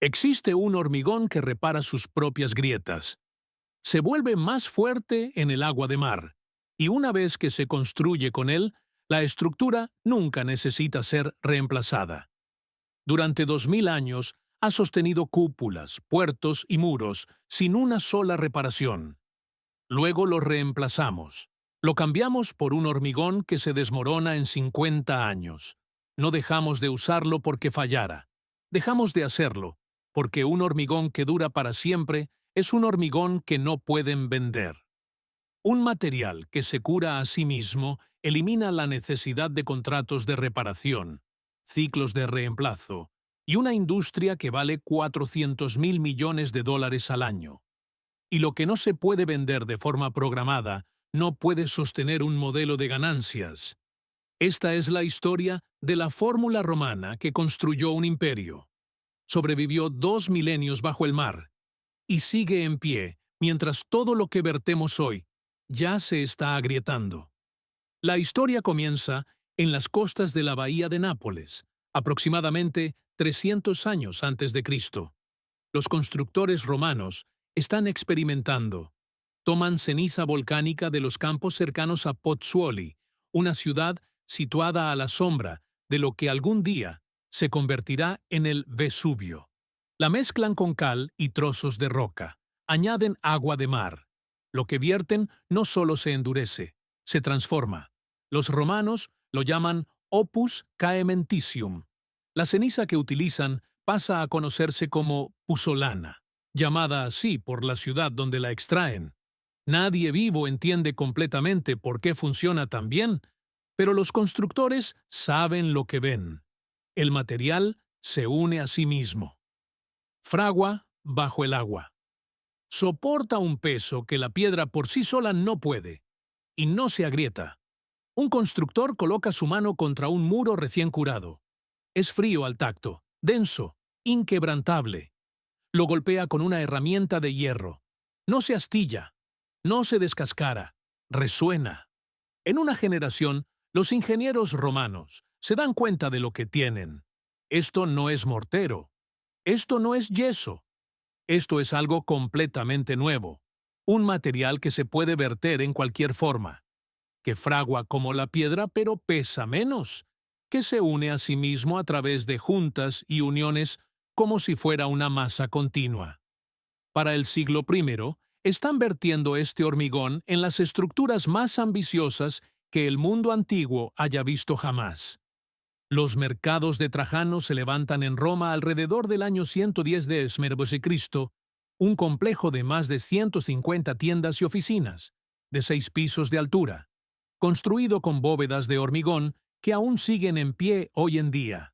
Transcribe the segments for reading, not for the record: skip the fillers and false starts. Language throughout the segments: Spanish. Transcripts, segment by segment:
Existe un hormigón que repara sus propias grietas. Se vuelve más fuerte en el agua de mar, y una vez que se construye con él, la estructura nunca necesita ser reemplazada. Durante 2000 años ha sostenido cúpulas, puertos y muros sin una sola reparación. Luego lo reemplazamos. Lo cambiamos por un hormigón que se desmorona en 50 años. No dejamos de usarlo porque fallara. Dejamos de hacerlo, porque un hormigón que dura para siempre es un hormigón que no pueden vender. Un material que se cura a sí mismo elimina la necesidad de contratos de reparación, ciclos de reemplazo y una industria que vale 400.000 millones de dólares al año. Y lo que no se puede vender de forma programada no puede sostener un modelo de ganancias. Esta es la historia de la fórmula romana que construyó un imperio. Sobrevivió 2 milenios bajo el mar y sigue en pie mientras todo lo que vertemos hoy ya se está agrietando. La historia comienza en las costas de la bahía de Nápoles, aproximadamente 300 años antes de Cristo. Los constructores romanos están experimentando. Toman ceniza volcánica de los campos cercanos a Pozzuoli, una ciudad situada a la sombra de lo que algún día se convertirá en el Vesubio. La mezclan con cal y trozos de roca. Añaden agua de mar. Lo que vierten no solo se endurece, se transforma. Los romanos lo llaman opus caementicium. La ceniza que utilizan pasa a conocerse como puzzolana, llamada así por la ciudad donde la extraen. Nadie vivo entiende completamente por qué funciona tan bien, pero los constructores saben lo que ven. El material se une a sí mismo. Fragua bajo el agua. Soporta un peso que la piedra por sí sola no puede, y no se agrieta. Un constructor coloca su mano contra un muro recién curado. Es frío al tacto, denso, inquebrantable. Lo golpea con una herramienta de hierro. No se astilla, no se descascara, resuena. En una generación, los ingenieros romanos se dan cuenta de lo que tienen. Esto no es mortero. Esto no es yeso. Esto es algo completamente nuevo. Un material que se puede verter en cualquier forma. Que fragua como la piedra pero pesa menos. Que se une a sí mismo a través de juntas y uniones como si fuera una masa continua. Para el siglo I, están vertiendo este hormigón en las estructuras más ambiciosas que el mundo antiguo haya visto jamás. Los mercados de Trajano se levantan en Roma alrededor del año 110 de Cristo, un complejo de más de 150 tiendas y oficinas, de 6 pisos de altura, construido con bóvedas de hormigón que aún siguen en pie hoy en día.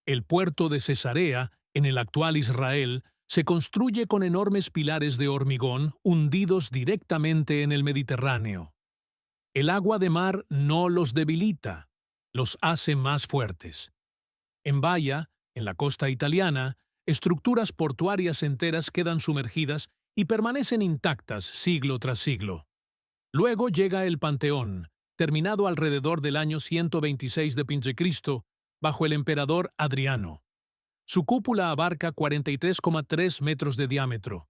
El puerto de Cesarea, en el actual Israel, se construye con enormes pilares de hormigón hundidos directamente en el Mediterráneo. El agua de mar no los debilita, los hace más fuertes. En Baia, en la costa italiana, estructuras portuarias enteras quedan sumergidas y permanecen intactas siglo tras siglo. Luego llega el Panteón, terminado alrededor del año 126 de Cristo, bajo el emperador Adriano. Su cúpula abarca 43,3 metros de diámetro.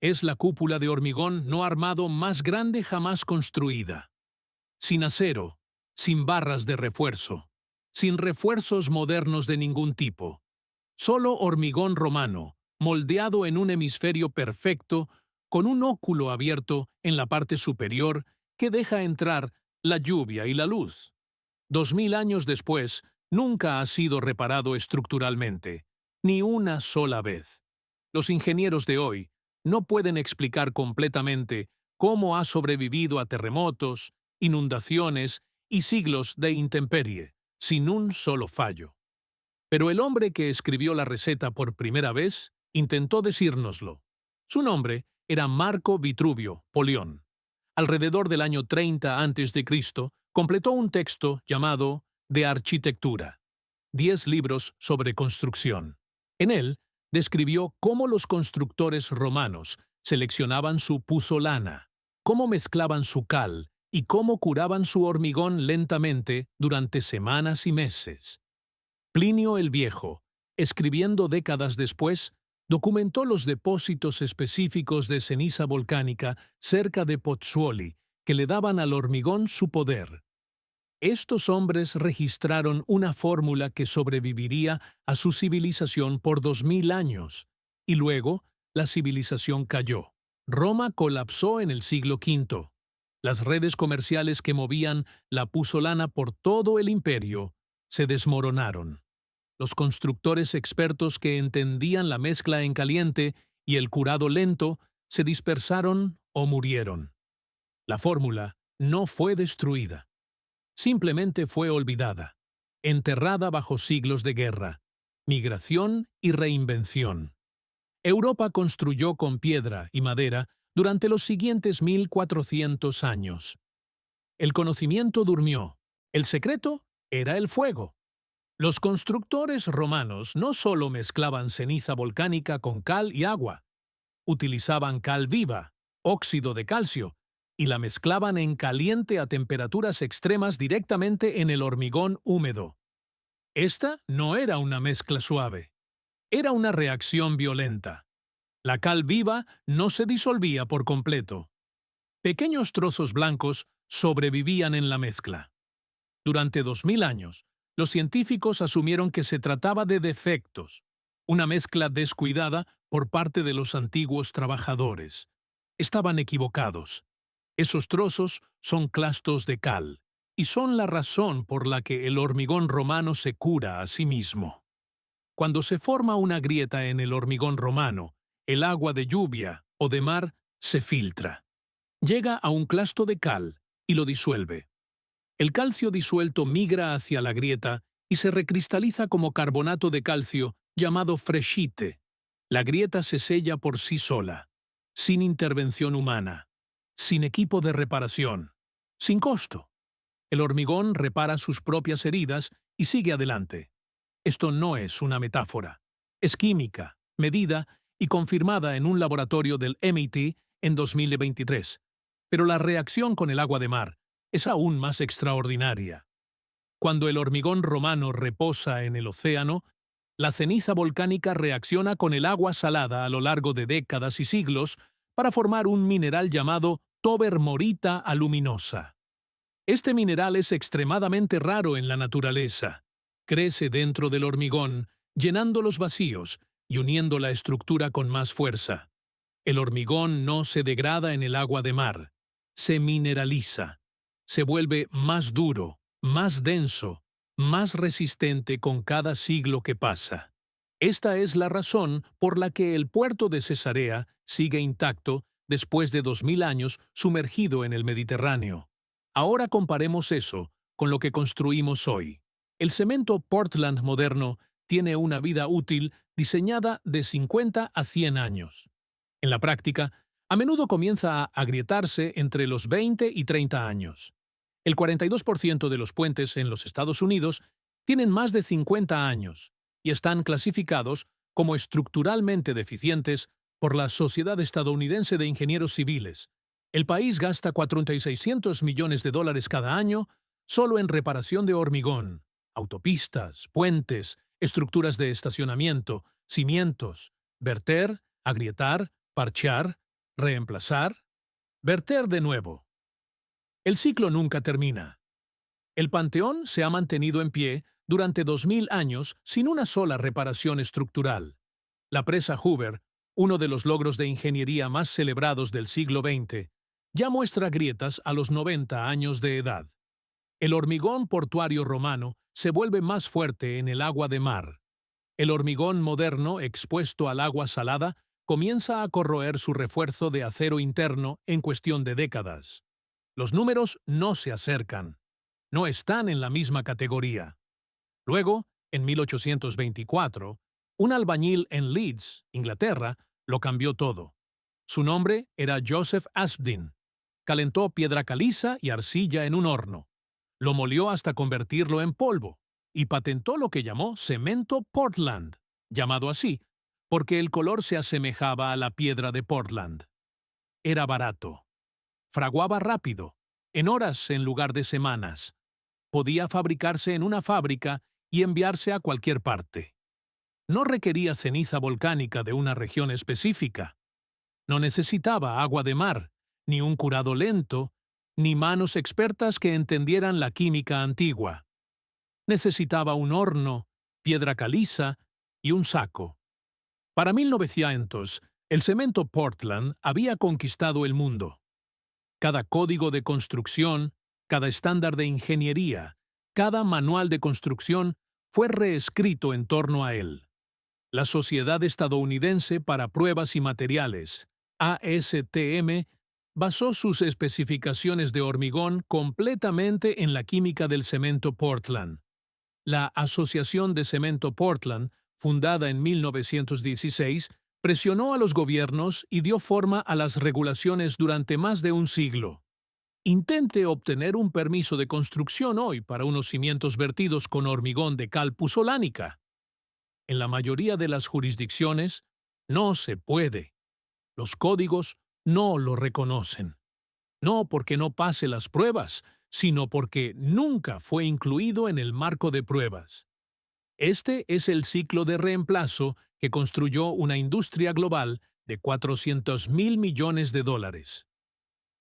Es la cúpula de hormigón no armado más grande jamás construida. Sin acero, sin barras de refuerzo, sin refuerzos modernos de ningún tipo. Solo hormigón romano, moldeado en un hemisferio perfecto, con un óculo abierto en la parte superior que deja entrar la lluvia y la luz. 2000 años después, nunca ha sido reparado estructuralmente, ni una sola vez. Los ingenieros de hoy no pueden explicar completamente cómo ha sobrevivido a terremotos, inundaciones y siglos de intemperie, sin un solo fallo. Pero el hombre que escribió la receta por primera vez intentó decírnoslo. Su nombre era Marco Vitruvio Polión. Alrededor del año 30 a.C., completó un texto llamado De Architectura, 10 libros sobre construcción. En él, describió cómo los constructores romanos seleccionaban su puzzolana, cómo mezclaban su cal y cómo curaban su hormigón lentamente durante semanas y meses. Plinio el Viejo, escribiendo décadas después, documentó los depósitos específicos de ceniza volcánica cerca de Pozzuoli, que le daban al hormigón su poder. Estos hombres registraron una fórmula que sobreviviría a su civilización por 2000 años, y luego la civilización cayó. Roma colapsó en el siglo V. Las redes comerciales que movían la puzzolana por todo el imperio se desmoronaron. Los constructores expertos que entendían la mezcla en caliente y el curado lento se dispersaron o murieron. La fórmula no fue destruida. Simplemente fue olvidada, enterrada bajo siglos de guerra, migración y reinvención. Europa construyó con piedra y madera durante los siguientes 1400 años. El conocimiento durmió. El secreto era el fuego. Los constructores romanos no solo mezclaban ceniza volcánica con cal y agua, utilizaban cal viva, óxido de calcio, y la mezclaban en caliente a temperaturas extremas directamente en el hormigón húmedo. Esta no era una mezcla suave, era una reacción violenta. La cal viva no se disolvía por completo. Pequeños trozos blancos sobrevivían en la mezcla. Durante 2000 años, los científicos asumieron que se trataba de defectos, una mezcla descuidada por parte de los antiguos trabajadores. Estaban equivocados. Esos trozos son clastos de cal, y son la razón por la que el hormigón romano se cura a sí mismo. Cuando se forma una grieta en el hormigón romano, el agua de lluvia o de mar se filtra. Llega a un clasto de cal y lo disuelve. El calcio disuelto migra hacia la grieta y se recristaliza como carbonato de calcio llamado freshite. La grieta se sella por sí sola, sin intervención humana, sin equipo de reparación, sin costo. El hormigón repara sus propias heridas y sigue adelante. Esto no es una metáfora. Es química, medida y confirmada en un laboratorio del MIT en 2023. Pero la reacción con el agua de mar es aún más extraordinaria. Cuando el hormigón romano reposa en el océano, la ceniza volcánica reacciona con el agua salada a lo largo de décadas y siglos para formar un mineral llamado tobermorita aluminosa. Este mineral es extremadamente raro en la naturaleza. Crece dentro del hormigón, llenando los vacíos y uniendo la estructura con más fuerza. El hormigón no se degrada en el agua de mar, se mineraliza. Se vuelve más duro, más denso, más resistente con cada siglo que pasa. Esta es la razón por la que el puerto de Cesarea sigue intacto después de 2000 años sumergido en el Mediterráneo. Ahora comparemos eso con lo que construimos hoy. El cemento Portland moderno tiene una vida útil diseñada de 50 a 100 años. En la práctica, a menudo comienza a agrietarse entre los 20 y 30 años. El 42% de los puentes en los Estados Unidos tienen más de 50 años y están clasificados como estructuralmente deficientes por la Sociedad Estadounidense de Ingenieros Civiles. El país gasta 4.600 millones de dólares cada año solo en reparación de hormigón, autopistas, puentes, estructuras de estacionamiento, cimientos, verter, agrietar, parchar, reemplazar, verter de nuevo. El ciclo nunca termina. El Panteón se ha mantenido en pie durante 2000 años sin una sola reparación estructural. La presa Hoover, uno de los logros de ingeniería más celebrados del siglo XX, ya muestra grietas a los 90 años de edad. El hormigón portuario romano se vuelve más fuerte en el agua de mar. El hormigón moderno expuesto al agua salada comienza a corroer su refuerzo de acero interno en cuestión de décadas. Los números no se acercan, no están en la misma categoría. Luego, en 1824, un albañil en Leeds, Inglaterra, lo cambió todo. Su nombre era Joseph Aspdin. Calentó piedra caliza y arcilla en un horno. Lo molió hasta convertirlo en polvo y patentó lo que llamó cemento Portland, llamado así porque el color se asemejaba a la piedra de Portland. Era barato. Fraguaba rápido, en horas en lugar de semanas. Podía fabricarse en una fábrica y enviarse a cualquier parte. no requería ceniza volcánica de una región específica. No necesitaba agua de mar, ni un curado lento, ni manos expertas que entendieran la química antigua. Necesitaba un horno, piedra caliza y un saco. Para 1900, el cemento Portland había conquistado el mundo. Cada código de construcción, cada estándar de ingeniería, cada manual de construcción fue reescrito en torno a él. La Sociedad Estadounidense para Pruebas y Materiales, ASTM, basó sus especificaciones de hormigón completamente en la química del cemento Portland. La Asociación de Cemento Portland, fundada en 1916, presionó a los gobiernos y dio forma a las regulaciones durante más de un siglo. Intente obtener un permiso de construcción hoy para unos cimientos vertidos con hormigón de cal puzolánica. En la mayoría de las jurisdicciones, no se puede. Los códigos no lo reconocen. No porque no pase las pruebas, sino porque nunca fue incluido en el marco de pruebas. Este es el ciclo de reemplazo que construyó una industria global de 400.000 millones de dólares.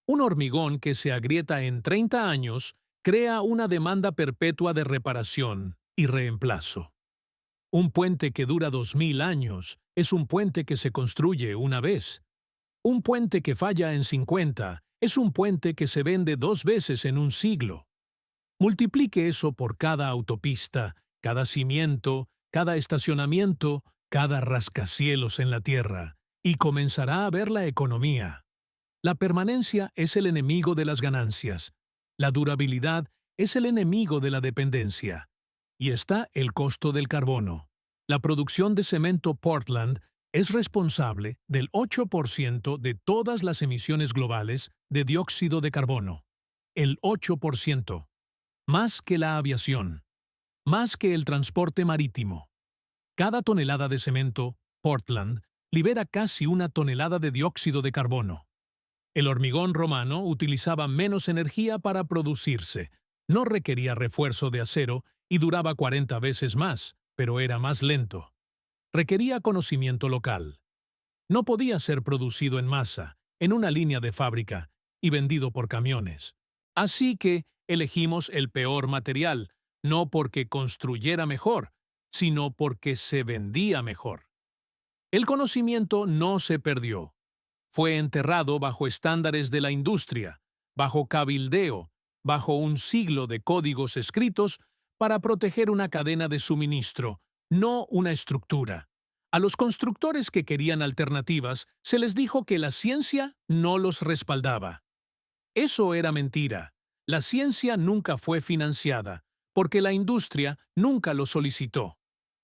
Un hormigón que se agrieta en 30 años crea una demanda perpetua de reparación y reemplazo. Un puente que dura 2000 años es un puente que se construye una vez. Un puente que falla en 50 es un puente que se vende 2 veces en un siglo. Multiplique eso por cada autopista, cada cimiento, cada estacionamiento, cada rascacielos en la tierra, y comenzará a ver la economía. La permanencia es el enemigo de las ganancias. La durabilidad es el enemigo de la dependencia. Y está el costo del carbono. La producción de cemento Portland es responsable del 8% de todas las emisiones globales de dióxido de carbono. El 8%. Más que la aviación. Más que el transporte marítimo. Cada tonelada de cemento Portland libera casi 1 tonelada de dióxido de carbono. El hormigón romano utilizaba menos energía para producirse, no requería refuerzo de acero y duraba 40 veces más, pero era más lento. Requería conocimiento local. No podía ser producido en masa, en una línea de fábrica, y vendido por camiones. Así que elegimos el peor material, no porque construyera mejor, sino porque se vendía mejor. El conocimiento no se perdió. Fue enterrado bajo estándares de la industria, bajo cabildeo, bajo un siglo de códigos escritos para proteger una cadena de suministro, no una estructura. A los constructores que querían alternativas se les dijo que la ciencia no los respaldaba. Eso era mentira. La ciencia nunca fue financiada, porque la industria nunca lo solicitó.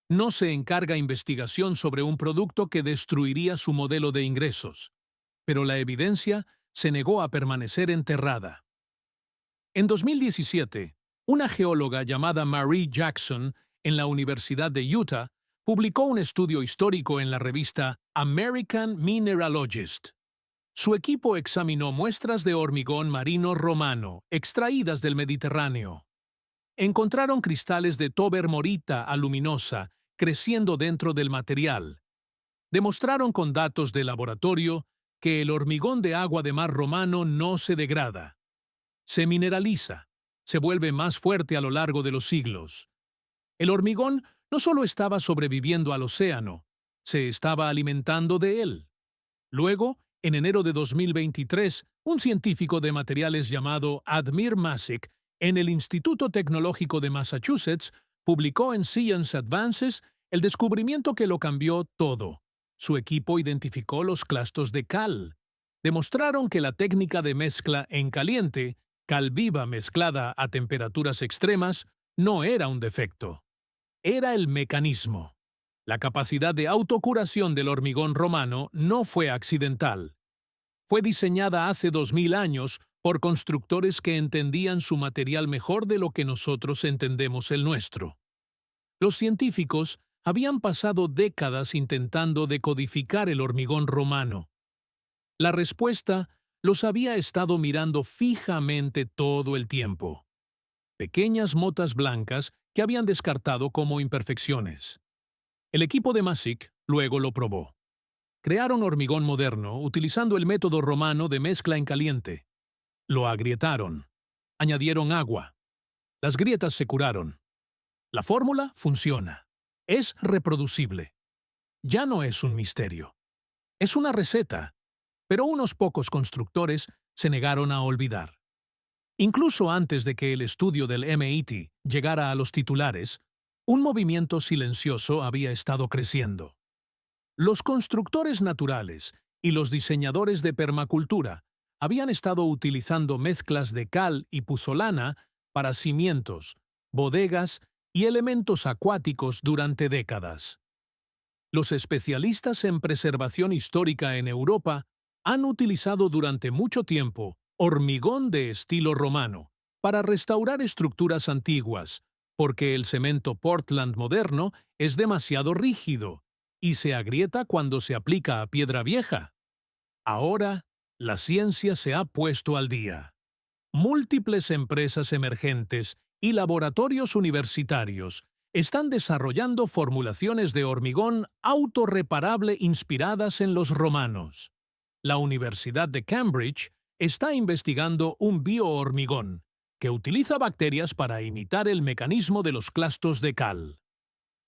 No se encarga investigación sobre un producto que destruiría su modelo de ingresos. Pero la evidencia se negó a permanecer enterrada. En 2017, una geóloga llamada Marie Jackson, en la Universidad de Utah, publicó un estudio histórico en la revista American Mineralogist. Su equipo examinó muestras de hormigón marino romano extraídas del Mediterráneo. Encontraron cristales de tobermorita aluminosa creciendo dentro del material. Demostraron con datos de laboratorio que el hormigón de agua de mar romano no se degrada. Se mineraliza, se vuelve más fuerte a lo largo de los siglos. El hormigón no solo estaba sobreviviendo al océano, se estaba alimentando de él. Luego, en enero de 2023, un científico de materiales llamado Admir Masick, en el Instituto Tecnológico de Massachusetts, publicó en Science Advances el descubrimiento que lo cambió todo. Su equipo identificó los clastos de cal. Demostraron que la técnica de mezcla en caliente, cal viva mezclada a temperaturas extremas, no era un defecto. Era el mecanismo. La capacidad de autocuración del hormigón romano no fue accidental. Fue diseñada hace 2000 años por constructores que entendían su material mejor de lo que nosotros entendemos el nuestro. Los científicos habían pasado décadas intentando decodificar el hormigón romano. La respuesta los había estado mirando fijamente todo el tiempo. Pequeñas motas blancas que habían descartado como imperfecciones. El equipo de Masick luego lo probó. Crearon hormigón moderno utilizando el método romano de mezcla en caliente. Lo agrietaron. Añadieron agua. Las grietas se curaron. La fórmula funciona. Es reproducible. Ya no es un misterio. Es una receta, pero unos pocos constructores se negaron a olvidar. Incluso antes de que el estudio del MIT llegara a los titulares, un movimiento silencioso había estado creciendo. Los constructores naturales y los diseñadores de permacultura habían estado utilizando mezclas de cal y puzolana para cimientos, bodegas y elementos acuáticos durante décadas. Los especialistas en preservación histórica en Europa han utilizado durante mucho tiempo hormigón de estilo romano para restaurar estructuras antiguas, porque el cemento Portland moderno es demasiado rígido y se agrieta cuando se aplica a piedra vieja. Ahora, la ciencia se ha puesto al día. Múltiples empresas emergentes y laboratorios universitarios están desarrollando formulaciones de hormigón autorreparable inspiradas en los romanos. La Universidad de Cambridge está investigando un biohormigón que utiliza bacterias para imitar el mecanismo de los clastos de cal.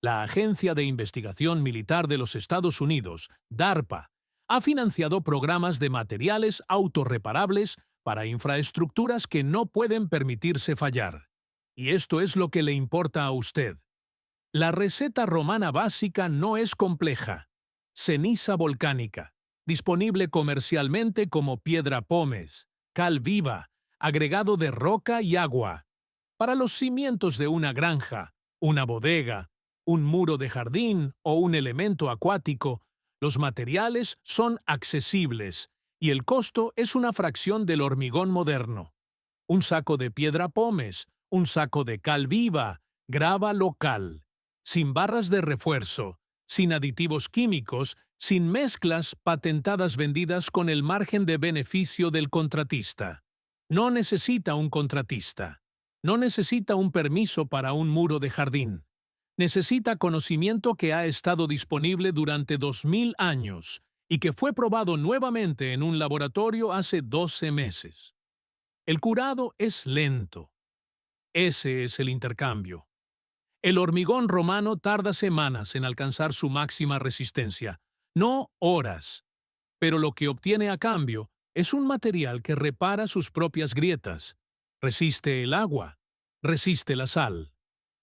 La Agencia de Investigación Militar de los Estados Unidos, DARPA, ha financiado programas de materiales autorreparables para infraestructuras que no pueden permitirse fallar. Y esto es lo que le importa a usted. La receta romana básica no es compleja. Ceniza volcánica, disponible comercialmente como piedra pómez, cal viva, agregado de roca y agua. Para los cimientos de una granja, una bodega, un muro de jardín o un elemento acuático, los materiales son accesibles y el costo es una fracción del hormigón moderno. Un saco de piedra pómez, un saco de cal viva, grava local, sin barras de refuerzo, sin aditivos químicos, sin mezclas patentadas vendidas con el margen de beneficio del contratista. No necesita un contratista. No necesita un permiso para un muro de jardín. Necesita conocimiento que ha estado disponible durante 2000 años y que fue probado nuevamente en un laboratorio hace 12 meses. El curado es lento. Ese es el intercambio. El hormigón romano tarda semanas en alcanzar su máxima resistencia, no horas. Pero lo que obtiene a cambio es un material que repara sus propias grietas, resiste el agua, resiste la sal,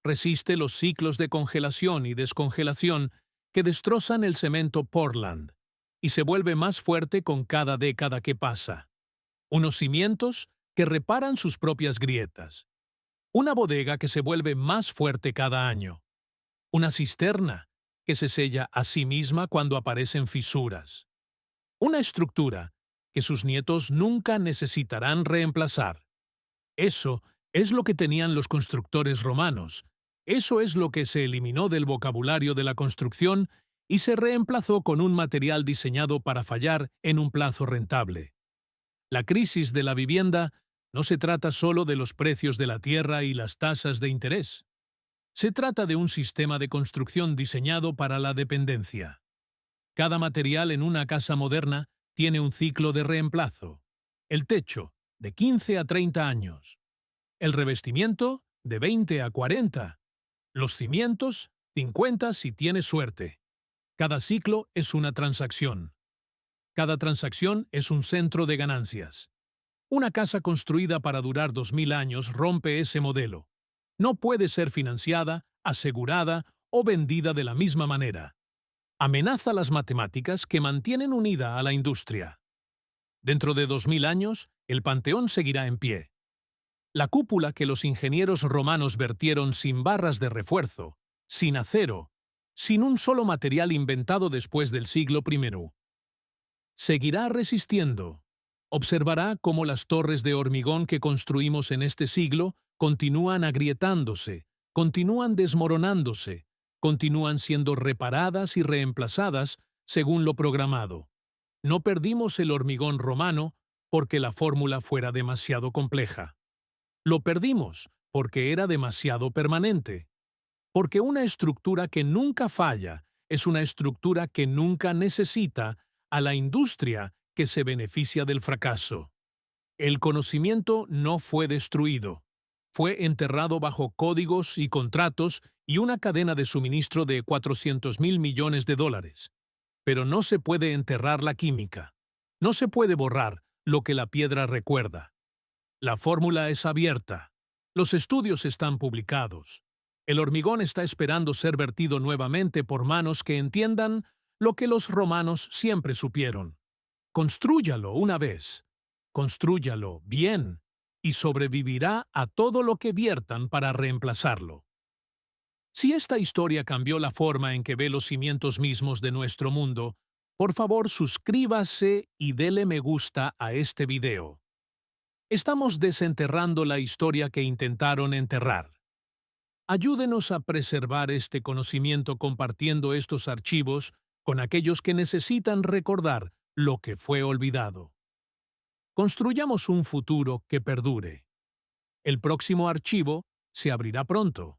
resiste los ciclos de congelación y descongelación que destrozan el cemento Portland, y se vuelve más fuerte con cada década que pasa. Unos cimientos que reparan sus propias grietas. Una bodega que se vuelve más fuerte cada año. Una cisterna que se sella a sí misma cuando aparecen fisuras. Una estructura que sus nietos nunca necesitarán reemplazar. Eso es lo que tenían los constructores romanos. Eso es lo que se eliminó del vocabulario de la construcción y se reemplazó con un material diseñado para fallar en un plazo rentable. La crisis de la vivienda no se trata solo de los precios de la tierra y las tasas de interés. Se trata de un sistema de construcción diseñado para la dependencia. Cada material en una casa moderna tiene un ciclo de reemplazo. El techo, de 15 a 30 años. El revestimiento, de 20 a 40. Los cimientos, 50 si tienes suerte. Cada ciclo es una transacción. Cada transacción es un centro de ganancias. Una casa construida para durar 2000 años rompe ese modelo. No puede ser financiada, asegurada o vendida de la misma manera. Amenaza las matemáticas que mantienen unida a la industria. Dentro de 2000 años, el Panteón seguirá en pie. La cúpula que los ingenieros romanos vertieron sin barras de refuerzo, sin acero, sin un solo material inventado después del siglo I. Seguirá resistiendo. Observará cómo las torres de hormigón que construimos en este siglo continúan agrietándose, continúan desmoronándose, continúan siendo reparadas y reemplazadas según lo programado. No perdimos el hormigón romano porque la fórmula fuera demasiado compleja. Lo perdimos porque era demasiado permanente. Porque una estructura que nunca falla es una estructura que nunca necesita a la industria que se beneficia del fracaso. El conocimiento no fue destruido. Fue enterrado bajo códigos y contratos y una cadena de suministro de 400.000 millones de dólares. Pero no se puede enterrar la química. No se puede borrar lo que la piedra recuerda. La fórmula es abierta. Los estudios están publicados. El hormigón está esperando ser vertido nuevamente por manos que entiendan lo que los romanos siempre supieron. Constrúyalo una vez. Constrúyalo bien y sobrevivirá a todo lo que viertan para reemplazarlo. Si esta historia cambió la forma en que ve los cimientos mismos de nuestro mundo, por favor suscríbase y dele me gusta a este video. Estamos desenterrando la historia que intentaron enterrar. Ayúdenos a preservar este conocimiento compartiendo estos archivos con aquellos que necesitan recordar lo que fue olvidado. Construyamos un futuro que perdure. El próximo archivo se abrirá pronto.